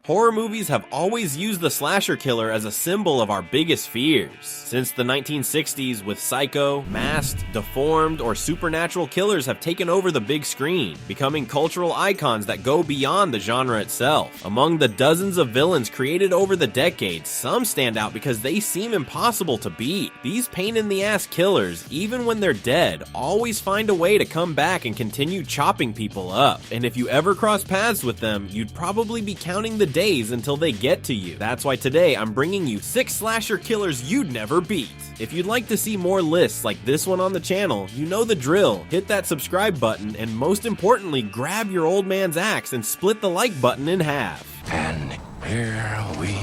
Horror movies have always used the slasher killer as a symbol of our biggest fears. Since the 1960s, with Psycho, Masked, Deformed, or supernatural killers have taken over the big screen, becoming cultural icons that go beyond the genre itself. Among the dozens of villains created over the decades, some stand out because they seem impossible to beat. These pain-in-the-ass killers, even when they're dead, always find a way to come back and continue chopping people up. And if you ever cross paths with them, you'd probably be counting the days until they get to you. That's why today I'm bringing you 6 slasher killers you'd never beat. If you'd like to see more lists like this one on the channel, you know the drill. Hit that subscribe button, and most importantly, grab your old man's axe and split the like button in half. And here we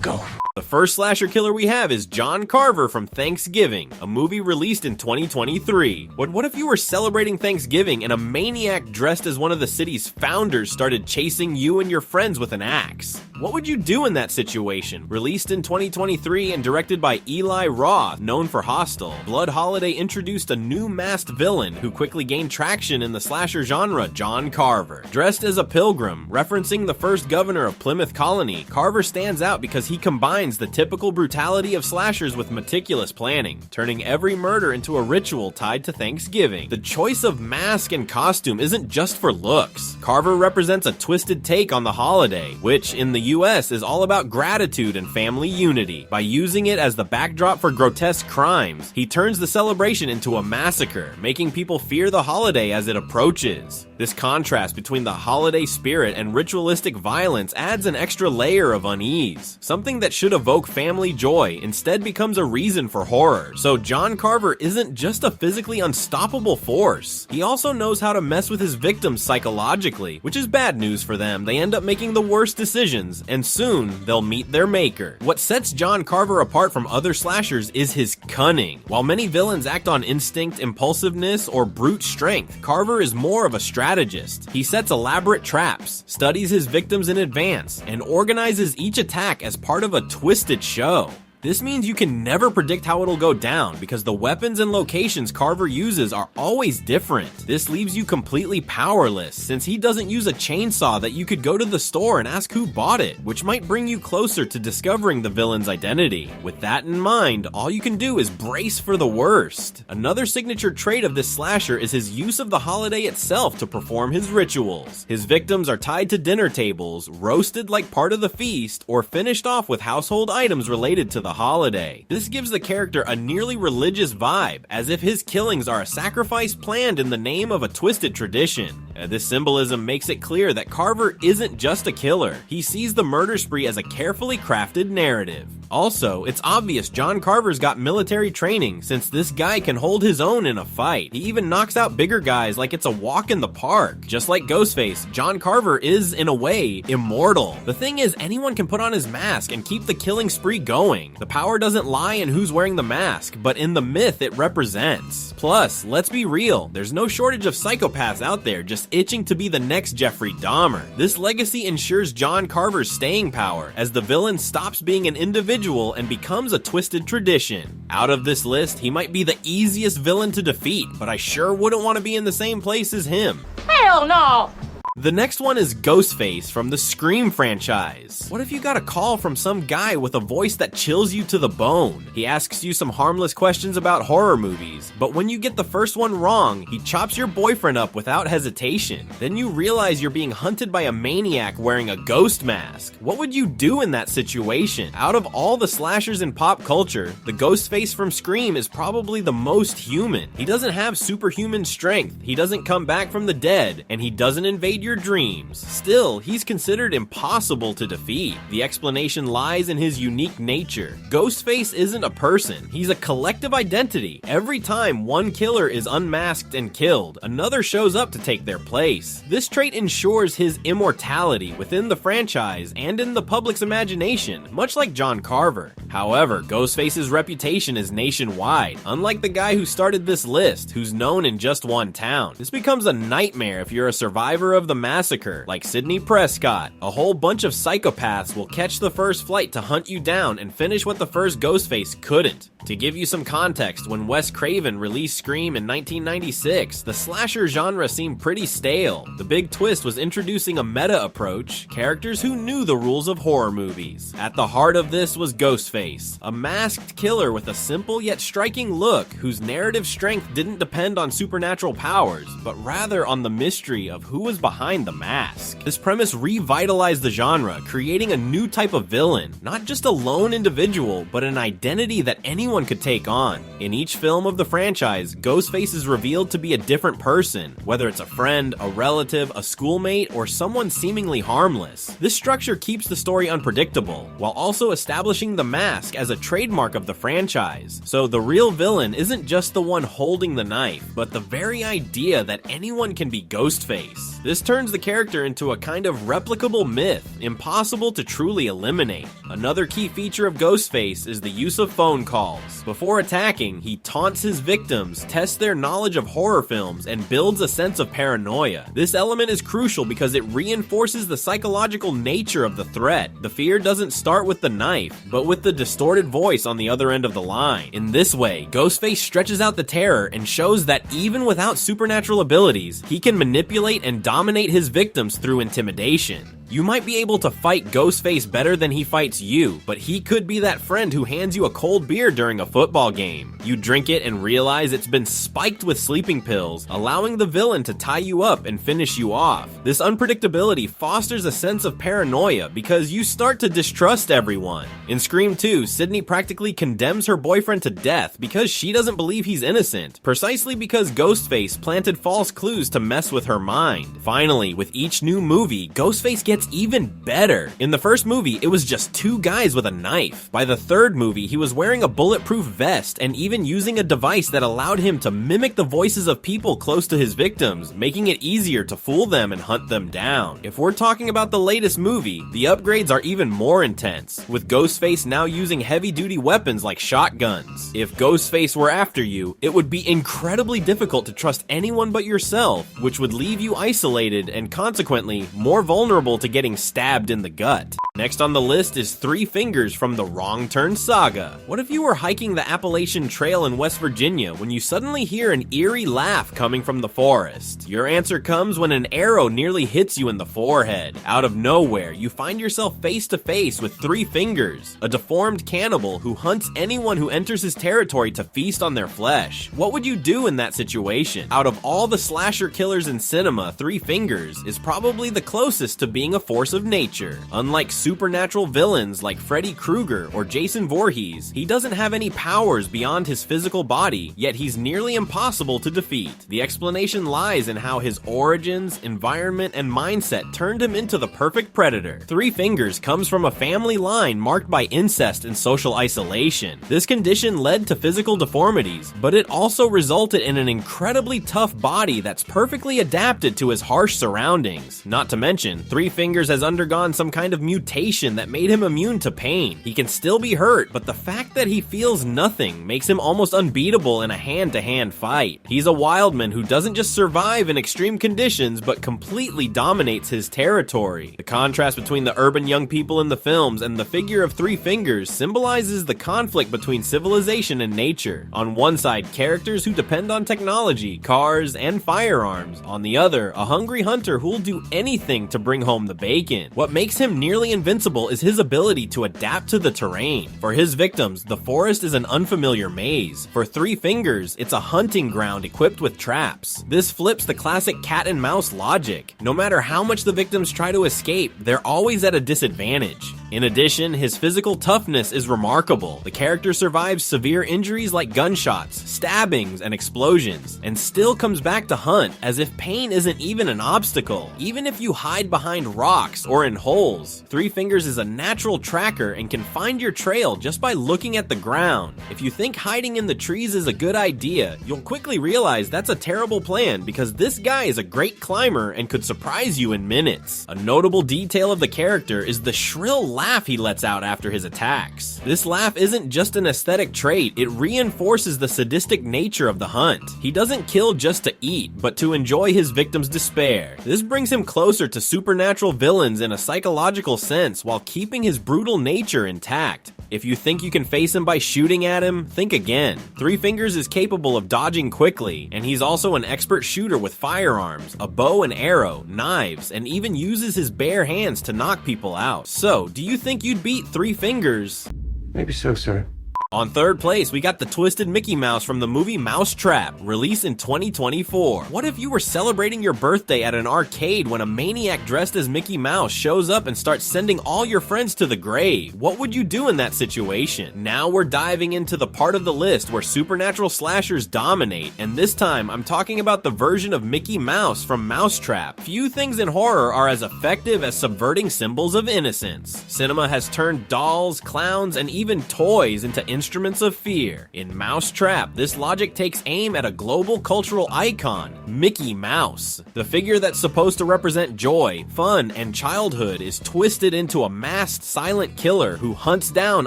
go. The first slasher killer we have is John Carver from Thanksgiving, a movie released in 2023. But what if you were celebrating Thanksgiving and a maniac dressed as one of the city's founders started chasing you and your friends with an axe? What would you do in that situation? Released in 2023 and directed by Eli Roth, known for Hostel, Blood Holiday introduced a new masked villain who quickly gained traction in the slasher genre, John Carver. Dressed as a pilgrim, referencing the first governor of Plymouth Colony, Carver stands out because he combines the typical brutality of slashers with meticulous planning, turning every murder into a ritual tied to Thanksgiving. The choice of mask and costume isn't just for looks. Carver represents a twisted take on the holiday, which in the US is all about gratitude and family unity. By using it as the backdrop for grotesque crimes, he turns the celebration into a massacre, making people fear the holiday as it approaches. This contrast between the holiday spirit and ritualistic violence adds an extra layer of unease. Something that should evoke family joy instead becomes a reason for horror. So John Carver isn't just a physically unstoppable force. He also knows how to mess with his victims psychologically, which is bad news for them. They end up making the worst decisions, and soon they'll meet their maker. What sets John Carver apart from other slashers is his cunning. While many villains act on instinct, impulsiveness, or brute strength, Carver is more of a strategist. He sets elaborate traps, studies his victims in advance, and organizes each attack as part of a twisted show. This means you can never predict how it'll go down because the weapons and locations Carver uses are always different. This leaves you completely powerless since he doesn't use a chainsaw that you could go to the store and ask who bought it, which might bring you closer to discovering the villain's identity. With that in mind, all you can do is brace for the worst. Another signature trait of this slasher is his use of the holiday itself to perform his rituals. His victims are tied to dinner tables, roasted like part of the feast, or finished off with household items related to the holiday. This gives the character a nearly religious vibe, as if his killings are a sacrifice planned in the name of a twisted tradition. This symbolism makes it clear that Carver isn't just a killer. He sees the murder spree as a carefully crafted narrative. Also, it's obvious John Carver's got military training since this guy can hold his own in a fight. He even knocks out bigger guys like it's a walk in the park. Just like Ghostface, John Carver is, in a way, immortal. The thing is, anyone can put on his mask and keep the killing spree going. The power doesn't lie in who's wearing the mask, but in the myth it represents. Plus, let's be real, there's no shortage of psychopaths out there just itching to be the next Jeffrey Dahmer. This legacy ensures John Carver's staying power, as the villain stops being an individual and becomes a twisted tradition. Out of this list, he might be the easiest villain to defeat, but I sure wouldn't want to be in the same place as him. Hell no! The next one is Ghostface from the Scream franchise. What if you got a call from some guy with a voice that chills you to the bone? He asks you some harmless questions about horror movies, but when you get the first one wrong, he chops your boyfriend up without hesitation. Then you realize you're being hunted by a maniac wearing a ghost mask. What would you do in that situation? Out of all the slashers in pop culture, the Ghostface from Scream is probably the most human. He doesn't have superhuman strength, he doesn't come back from the dead, and he doesn't invade your dreams. Still, he's considered impossible to defeat. The explanation lies in his unique nature. Ghostface isn't a person, he's a collective identity. Every time one killer is unmasked and killed, another shows up to take their place. This trait ensures his immortality within the franchise and in the public's imagination, much like John Carver. However, Ghostface's reputation is nationwide, unlike the guy who started this list, who's known in just one town. This becomes a nightmare if you're a survivor of the massacre, like Sidney Prescott. A whole bunch of psychopaths will catch the first flight to hunt you down and finish what the first Ghostface couldn't. To give you some context, when Wes Craven released Scream in 1996, the slasher genre seemed pretty stale. The big twist was introducing a meta approach, characters who knew the rules of horror movies. At the heart of this was Ghostface, a masked killer with a simple yet striking look whose narrative strength didn't depend on supernatural powers, but rather on the mystery of who was behind the mask. This premise revitalized the genre, creating a new type of villain, not just a lone individual, but an identity that anyone could take on. In each film of the franchise, Ghostface is revealed to be a different person, whether it's a friend, a relative, a schoolmate, or someone seemingly harmless. This structure keeps the story unpredictable, while also establishing the mask as a trademark of the franchise. So the real villain isn't just the one holding the knife, but the very idea that anyone can be Ghostface. This turns the character into a kind of replicable myth, impossible to truly eliminate. Another key feature of Ghostface is the use of phone calls. Before attacking, he taunts his victims, tests their knowledge of horror films, and builds a sense of paranoia. This element is crucial because it reinforces the psychological nature of the threat. The fear doesn't start with the knife, but with the distorted voice on the other end of the line. In this way, Ghostface stretches out the terror and shows that even without supernatural abilities, he can manipulate and dominate his victims through intimidation. You might be able to fight Ghostface better than he fights you, but he could be that friend who hands you a cold beer during a football game. You drink it and realize it's been spiked with sleeping pills, allowing the villain to tie you up and finish you off. This unpredictability fosters a sense of paranoia because you start to distrust everyone. In Scream 2, Sydney practically condemns her boyfriend to death because she doesn't believe he's innocent, precisely because Ghostface planted false clues to mess with her mind. Finally, with each new movie, Ghostface gets even better. In the first movie, it was just two guys with a knife. By the third movie, he was wearing a bulletproof vest and even using a device that allowed him to mimic the voices of people close to his victims, making it easier to fool them and hunt them down. If we're talking about the latest movie, the upgrades are even more intense, with Ghostface now using heavy-duty weapons like shotguns. If Ghostface were after you, it would be incredibly difficult to trust anyone but yourself, which would leave you isolated and consequently more vulnerable to getting stabbed in the gut. Next on the list is Three Fingers from the Wrong Turn Saga. What if you were hiking the Appalachian Trail in West Virginia when you suddenly hear an eerie laugh coming from the forest? Your answer comes when an arrow nearly hits you in the forehead. Out of nowhere, you find yourself face to face with Three Fingers, a deformed cannibal who hunts anyone who enters his territory to feast on their flesh. What would you do in that situation? Out of all the slasher killers in cinema, Three Fingers is probably the closest to being a force of nature. Unlike supernatural villains like Freddy Krueger or Jason Voorhees, he doesn't have any powers beyond his physical body, yet he's nearly impossible to defeat. The explanation lies in how his origins, environment, and mindset turned him into the perfect predator. Three Fingers comes from a family line marked by incest and social isolation. This condition led to physical deformities, but it also resulted in an incredibly tough body that's perfectly adapted to his harsh surroundings. Not to mention, Three Fingers has undergone some kind of mutation that made him immune to pain. He can still be hurt, but the fact that he feels nothing makes him almost unbeatable in a hand-to-hand fight. He's a wildman who doesn't just survive in extreme conditions, but completely dominates his territory. The contrast between the urban young people in the films and the figure of Three Fingers symbolizes the conflict between civilization and nature. On one side, characters who depend on technology, cars, and firearms. On the other, a hungry hunter who'll do anything to bring home the bacon. What makes him nearly invincible is his ability to adapt to the terrain. For his victims, the forest is an unfamiliar maze. For Three Fingers, it's a hunting ground equipped with traps. This flips the classic cat and mouse logic. No matter how much the victims try to escape, they're always at a disadvantage. In addition, his physical toughness is remarkable. The character survives severe injuries like gunshots, stabbings, and explosions, and still comes back to hunt as if pain isn't even an obstacle. Even if you hide behind rocks or in holes, Three Fingers is a natural tracker and can find your trail just by looking at the ground. If you think hiding in the trees is a good idea, you'll quickly realize that's a terrible plan because this guy is a great climber and could surprise you in minutes. A notable detail of the character is the shrill laugh he lets out after his attacks. This laugh isn't just an aesthetic trait, it reinforces the sadistic nature of the hunt. He doesn't kill just to eat, but to enjoy his victim's despair. This brings him closer to supernatural villains in a psychological sense while keeping his brutal nature intact. If you think you can face him by shooting at him, think again. Three Fingers is capable of dodging quickly, and he's also an expert shooter with firearms, a bow and arrow, knives, and even uses his bare hands to knock people out. So, do you think you'd beat Three Fingers? Maybe so, sir. On third place, we got the Twisted Mickey Mouse from the movie Mousetrap, released in 2024. What if you were celebrating your birthday at an arcade when a maniac dressed as Mickey Mouse shows up and starts sending all your friends to the grave? What would you do in that situation? Now we're diving into the part of the list where supernatural slashers dominate, and this time I'm talking about the version of Mickey Mouse from Mousetrap. Few things in horror are as effective as subverting symbols of innocence. Cinema has turned dolls, clowns, and even toys into instruments of fear. In Mousetrap, this logic takes aim at a global cultural icon, Mickey Mouse. The figure that's supposed to represent joy, fun, and childhood is twisted into a masked silent killer who hunts down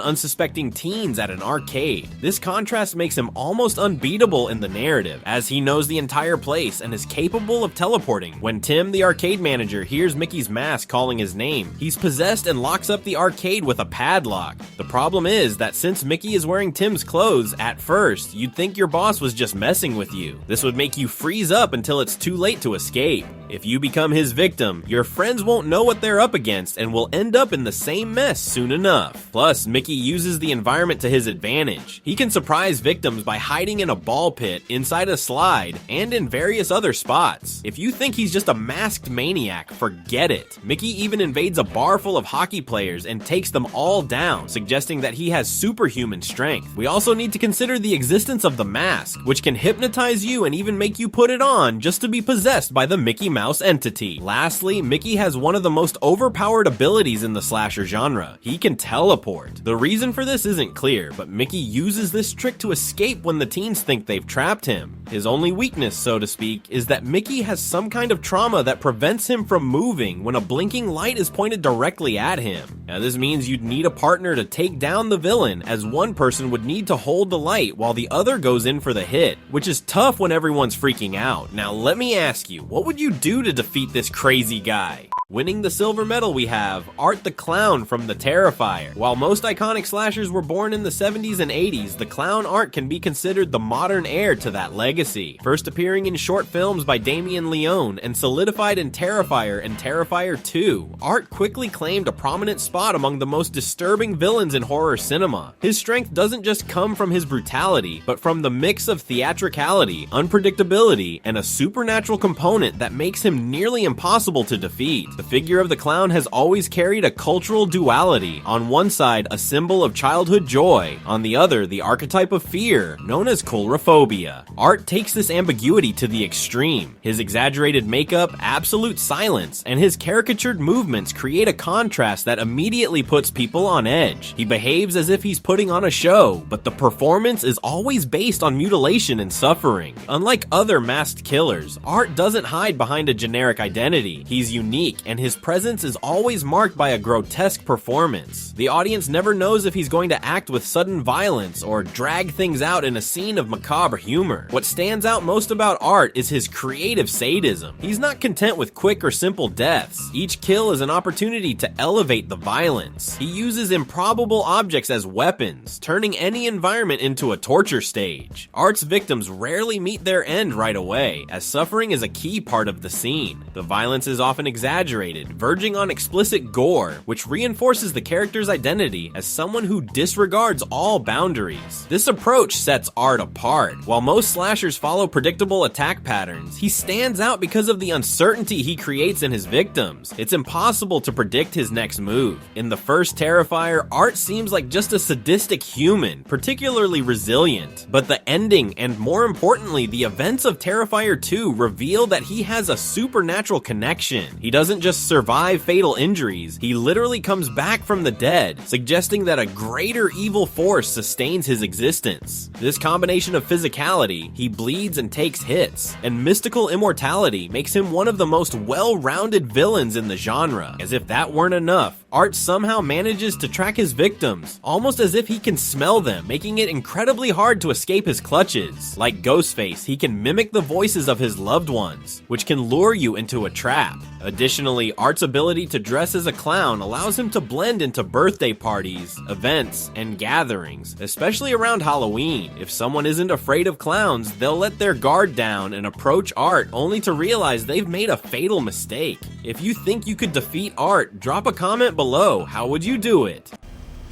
unsuspecting teens at an arcade. This contrast makes him almost unbeatable in the narrative, as he knows the entire place and is capable of teleporting. When Tim, the arcade manager, hears Mickey's mask calling his name, he's possessed and locks up the arcade with a padlock. The problem is that since Mickey is wearing Tim's clothes, at first, you'd think your boss was just messing with you. This would make you freeze up until it's too late to escape. If you become his victim, your friends won't know what they're up against and will end up in the same mess soon enough. Plus, Mickey uses the environment to his advantage. He can surprise victims by hiding in a ball pit, inside a slide, and in various other spots. If you think he's just a masked maniac, forget it. Mickey even invades a bar full of hockey players and takes them all down, suggesting that he has superhuman strength. We also need to consider the existence of the mask, which can hypnotize you and even make you put it on just to be possessed by the Mickey Mouse entity. Lastly, Mickey has one of the most overpowered abilities in the slasher genre. He can teleport. The reason for this isn't clear, but Mickey uses this trick to escape when the teens think they've trapped him. His only weakness, so to speak, is that Mickey has some kind of trauma that prevents him from moving when a blinking light is pointed directly at him. Now, this means you'd need a partner to take down the villain, as one person would need to hold the light while the other goes in for the hit, which is tough when everyone's freaking out. Now let me ask you, what would you do to defeat this crazy guy? Winning the silver medal, we have Art the Clown from The Terrifier. While most iconic slashers were born in the 70s and 80s, the clown Art can be considered the modern heir to that legacy. First appearing in short films by Damien Leone and solidified in Terrifier and Terrifier 2, Art quickly claimed a prominent spot among the most disturbing villains in horror cinema. His strength doesn't just come from his brutality, but from the mix of theatricality, unpredictability, and a supernatural component that makes him nearly impossible to defeat. The figure of the clown has always carried a cultural duality. On one side, a symbol of childhood joy. On the other, the archetype of fear, known as coulrophobia. Art takes this ambiguity to the extreme. His exaggerated makeup, absolute silence, and his caricatured movements create a contrast that immediately puts people on edge. He behaves as if he's putting on a show, but the performance is always based on mutilation and suffering. Unlike other masked killers, Art doesn't hide behind a generic identity. He's unique, and his presence is always marked by a grotesque performance. The audience never knows if he's going to act with sudden violence or drag things out in a scene of macabre humor. What stands out most about Art is his creative sadism. He's not content with quick or simple deaths. Each kill is an opportunity to elevate the violence. He uses improbable objects as weapons, turning any environment into a torture stage. Art's victims rarely meet their end right away, as suffering is a key part of the scene. The violence is often exaggerated, verging on explicit gore, which reinforces the character's identity as someone who disregards all boundaries. This approach sets Art apart. While most slashers follow predictable attack patterns, he stands out because of the uncertainty he creates in his victims. It's impossible to predict his next move. In the first Terrifier, Art seems like just a sadistic human, particularly resilient. But the ending, and more importantly, the events of Terrifier 2 reveal that he has a supernatural connection. He doesn't just just survive fatal injuries, he literally comes back from the dead, suggesting that a greater evil force sustains his existence. This combination of physicality, he bleeds and takes hits, and mystical immortality makes him one of the most well-rounded villains in the genre. As if that weren't enough, Art somehow manages to track his victims, almost as if he can smell them, making it incredibly hard to escape his clutches. Like Ghostface, he can mimic the voices of his loved ones, which can lure you into a trap. Additionally, Art's ability to dress as a clown allows him to blend into birthday parties, events, and gatherings, especially around Halloween. If someone isn't afraid of clowns, they'll let their guard down and approach Art only to realize they've made a fatal mistake. If you think you could defeat Art, drop a comment below. How would you do it?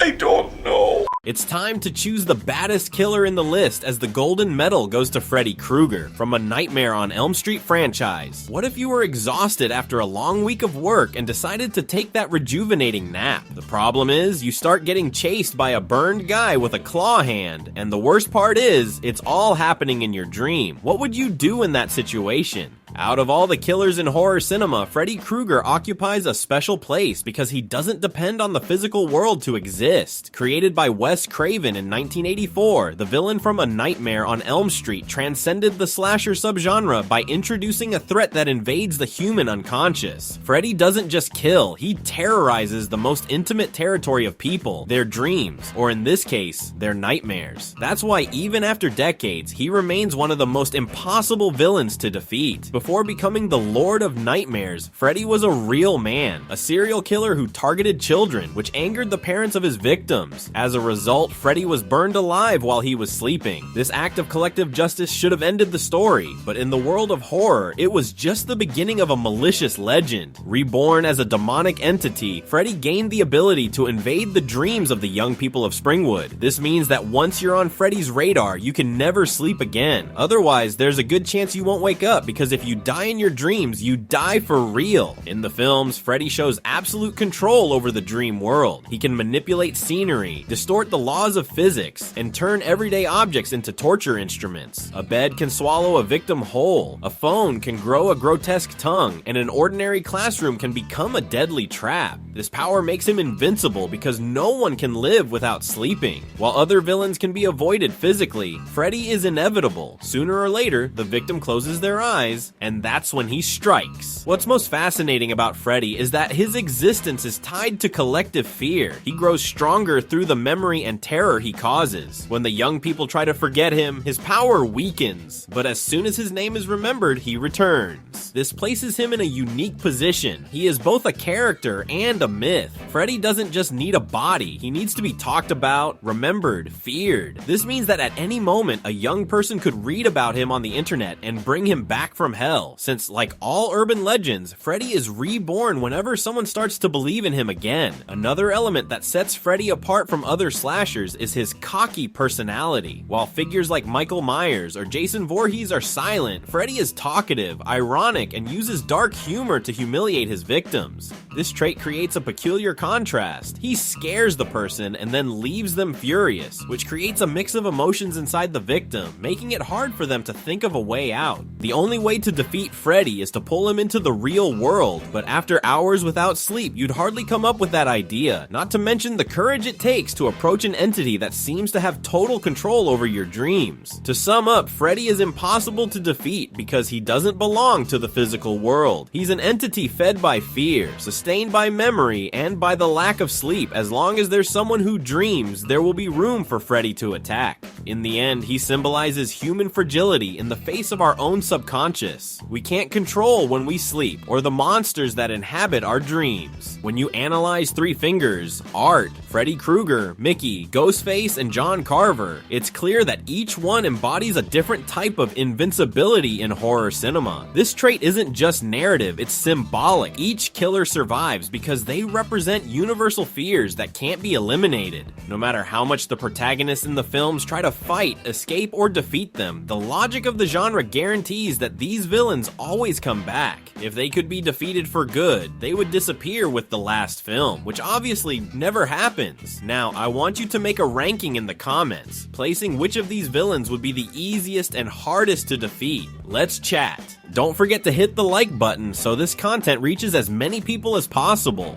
I don't know. It's time to choose the baddest killer in the list, as the golden medal goes to Freddy Krueger from a Nightmare on Elm Street franchise. What if you were exhausted after a long week of work and decided to take that rejuvenating nap? The problem is, you start getting chased by a burned guy with a claw hand, and the worst part is, it's all happening in your dream. What would you do in that situation? Out of all the killers in horror cinema, Freddy Krueger occupies a special place because he doesn't depend on the physical world to exist. Created by Wes Craven in 1984, the villain from A Nightmare on Elm Street transcended the slasher subgenre by introducing a threat that invades the human unconscious. Freddy doesn't just kill, he terrorizes the most intimate territory of people, their dreams, or in this case, their nightmares. That's why even after decades, he remains one of the most impossible villains to defeat. Before becoming the Lord of Nightmares, Freddy was a real man, a serial killer who targeted children, which angered the parents of his victims. As a result, Freddy was burned alive while he was sleeping. This act of collective justice should have ended the story, but in the world of horror, it was just the beginning of a malicious legend. Reborn as a demonic entity, Freddy gained the ability to invade the dreams of the young people of Springwood. This means that once you're on Freddy's radar, you can never sleep again. Otherwise, there's a good chance you won't wake up, because if you die in your dreams, you die for real. In the films, Freddy shows absolute control over the dream world. He can manipulate scenery, distort the laws of physics, and turn everyday objects into torture instruments. A bed can swallow a victim whole, a phone can grow a grotesque tongue, and an ordinary classroom can become a deadly trap. This power makes him invincible because no one can live without sleeping. While other villains can be avoided physically, Freddy is inevitable. Sooner or later, the victim closes their eyes, and that's when he strikes. What's most fascinating about Freddy is that his existence is tied to collective fear. He grows stronger through the memory and terror he causes. When the young people try to forget him, his power weakens, but as soon as his name is remembered, he returns. This places him in a unique position. He is both a character and a myth. Freddy doesn't just need a body, he needs to be talked about, remembered, feared. This means that at any moment, a young person could read about him on the internet and bring him back from hell, since like all urban legends, Freddy is reborn whenever someone starts to believe in him again. Another element that sets Freddy apart from other slashers is his cocky personality. While figures like Michael Myers or Jason Voorhees are silent, Freddy is talkative, ironic, and uses dark humor to humiliate his victims. This trait creates a peculiar contrast. He scares the person and then leaves them furious, which creates a mix of emotions inside the victim, making it hard for them to think of a way out. The only way to defeat Freddy is to pull him into the real world, but after hours without sleep, you'd hardly come up with that idea, not to mention the courage it takes to approach an entity that seems to have total control over your dreams. To sum up, Freddy is impossible to defeat because he doesn't belong to the physical world. He's an entity fed by fear, sustained by memory, and by the lack of sleep. As long as there's someone who dreams, there will be room for Freddy to attack. In the end, he symbolizes human fragility in the face of our own subconscious. We can't control when we sleep, or the monsters that inhabit our dreams. When you analyze Three Fingers, Art, Freddy Krueger, Mickey, Ghostface, and John Carver, it's clear that each one embodies a different type of invincibility in horror cinema. This trait isn't just narrative, it's symbolic. Each killer survives because they represent universal fears that can't be eliminated. No matter how much the protagonists in the films try to fight, escape, or defeat them, the logic of the genre guarantees that these villains villains always come back. If they could be defeated for good, they would disappear with the last film, which obviously never happens. Now, I want you to make a ranking in the comments, placing which of these villains would be the easiest and hardest to defeat. Let's chat. Don't forget to hit the like button so this content reaches as many people as possible.